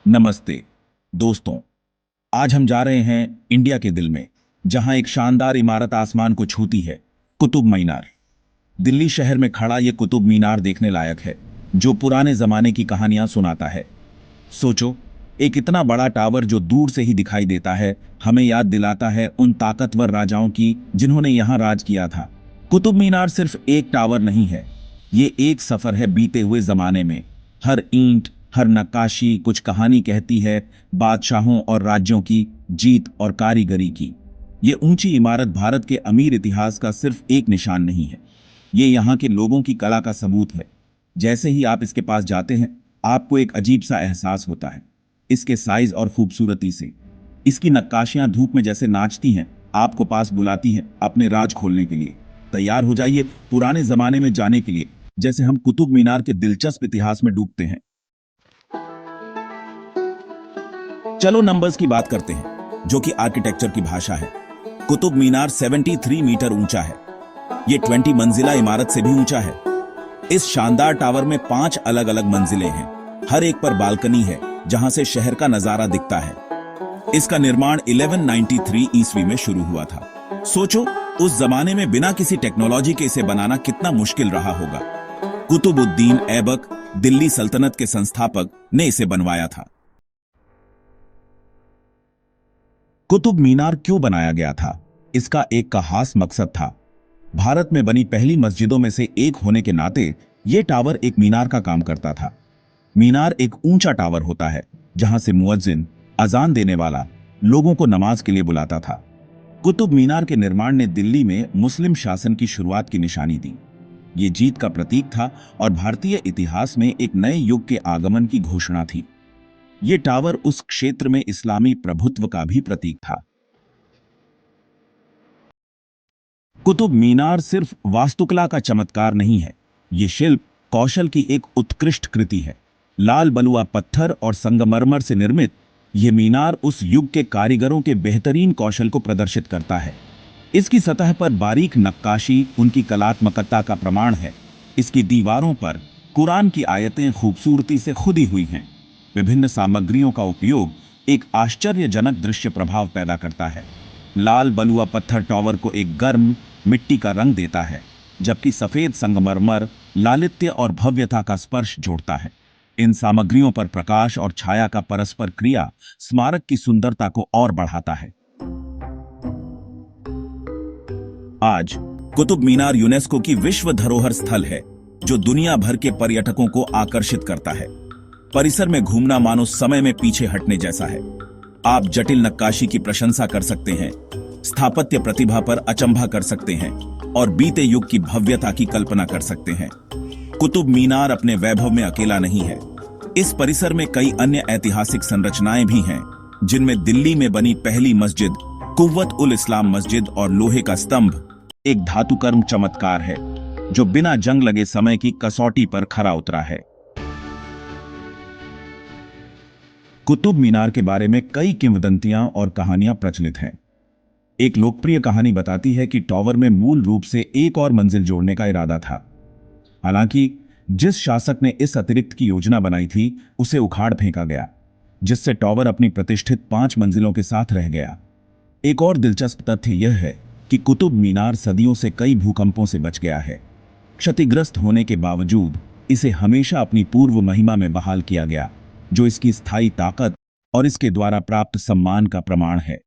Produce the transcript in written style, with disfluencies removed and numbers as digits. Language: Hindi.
नमस्ते दोस्तों। आज हम जा रहे हैं इंडिया के दिल में, जहां एक शानदार इमारत आसमान को छूती है, कुतुब मीनार। दिल्ली शहर में खड़ा यह कुतुब मीनार देखने लायक है, जो पुराने जमाने की कहानियां सुनाता है। सोचो, एक इतना बड़ा टावर जो दूर से ही दिखाई देता है, हमें याद दिलाता है उन ताकतवर राजाओं की जिन्होंने यहां राज किया था। कुतुब मीनार सिर्फ एक टावर नहीं है, ये एक सफर है बीते हुए जमाने में। हर ईंट, हर नक्काशी कुछ कहानी कहती है, बादशाहों और राज्यों की जीत और कारीगरी की। ये ऊंची इमारत भारत के अमीर इतिहास का सिर्फ एक निशान नहीं है, ये यहाँ के लोगों की कला का सबूत है। जैसे ही आप इसके पास जाते हैं, आपको एक अजीब सा एहसास होता है, इसके साइज और खूबसूरती से। इसकी नक्काशियां धूप में जैसे नाचती हैं, आपको पास बुलाती हैं अपने राज खोलने के लिए। तैयार हो जाइए पुराने जमाने में जाने के लिए, जैसे हम कुतुब मीनार के दिलचस्प इतिहास में डूबते हैं। चलो नंबर्स की बात करते हैं, जो कि आर्किटेक्चर की भाषा है। कुतुब मीनार 73 मीटर ऊंचा है। ये 20 मंजिला इमारत से भी ऊंचा है। इस शानदार टावर में 5 अलग अलग मंजिलें हैं। हर एक पर बालकनी है, जहां से शहर का नजारा दिखता है। इसका निर्माण 1193 ईस्वी में शुरू हुआ था। सोचो, उस जमाने में बिना किसी टेक्नोलॉजी के इसे बनाना कितना मुश्किल रहा होगा। कुतुबुद्दीन ऐबक, दिल्ली सल्तनत के संस्थापक, ने इसे बनवाया था। कुतुब मीनार क्यों बनाया गया था? इसका एक खास मकसद था। भारत में बनी पहली मस्जिदों में से एक होने के नाते यह टावर एक मीनार का काम करता था। मीनार एक ऊंचा टावर होता है, जहां से मुअज्जिन, अजान देने वाला, लोगों को नमाज के लिए बुलाता था। कुतुब मीनार के निर्माण ने दिल्ली में मुस्लिम शासन की शुरुआत की निशानी दी। ये जीत का प्रतीक था और भारतीय इतिहास में एक नए युग के आगमन की घोषणा थी। ये टावर उस क्षेत्र में इस्लामी प्रभुत्व का भी प्रतीक था। कुतुब मीनार सिर्फ वास्तुकला का चमत्कार नहीं है, ये शिल्प कौशल की एक उत्कृष्ट कृति है। लाल बलुआ पत्थर और संगमरमर से निर्मित यह मीनार उस युग के कारीगरों के बेहतरीन कौशल को प्रदर्शित करता है। इसकी सतह पर बारीक नक्काशी उनकी कलात्मकता का प्रमाण है। इसकी दीवारों पर कुरान की आयतें खूबसूरती से खुदी हुई हैं। विभिन्न सामग्रियों का उपयोग एक आश्चर्यजनक दृश्य प्रभाव पैदा करता है। लाल बलुआ पत्थर टावर को एक गर्म मिट्टी का रंग देता है, जबकि सफेद संगमरमर लालित्य और भव्यता का स्पर्श जोड़ता है। इन सामग्रियों पर प्रकाश और छाया का परस्पर क्रिया स्मारक की सुंदरता को और बढ़ाता है। आज कुतुब मीनार यूनेस्को की विश्व धरोहर स्थल है, जो दुनिया भर के पर्यटकों को आकर्षित करता है। परिसर में घूमना मानो समय में पीछे हटने जैसा है। आप जटिल नक्काशी की प्रशंसा कर सकते हैं, स्थापत्य प्रतिभा पर अचंभा कर सकते हैं और बीते युग की भव्यता की कल्पना कर सकते हैं। कुतुब मीनार अपने वैभव में अकेला नहीं है। इस परिसर में कई अन्य ऐतिहासिक संरचनाएं भी हैं, जिनमें दिल्ली में बनी पहली मस्जिद, कुव्वत उल इस्लाम मस्जिद, और लोहे का स्तंभ एक धातुकर्म चमत्कार है, जो बिना जंग लगे समय की कसौटी पर खरा उतरा है। कुतुब मीनार के बारे में कई किंवदंतियां और कहानियां प्रचलित हैं। एक लोकप्रिय कहानी बताती है कि टावर में मूल रूप से एक और मंजिल जोड़ने का इरादा था। हालांकि जिस शासक ने इस अतिरिक्त की योजना बनाई थी, उसे उखाड़ फेंका गया, जिससे टावर अपनी प्रतिष्ठित 5 मंजिलों के साथ रह गया। एक और दिलचस्प तथ्य यह है कि कुतुब मीनार सदियों से कई भूकंपों से बच गया है। क्षतिग्रस्त होने के बावजूद इसे हमेशा अपनी पूर्व महिमा में बहाल किया गया, जो इसकी स्थायी ताकत और इसके द्वारा प्राप्त सम्मान का प्रमाण है।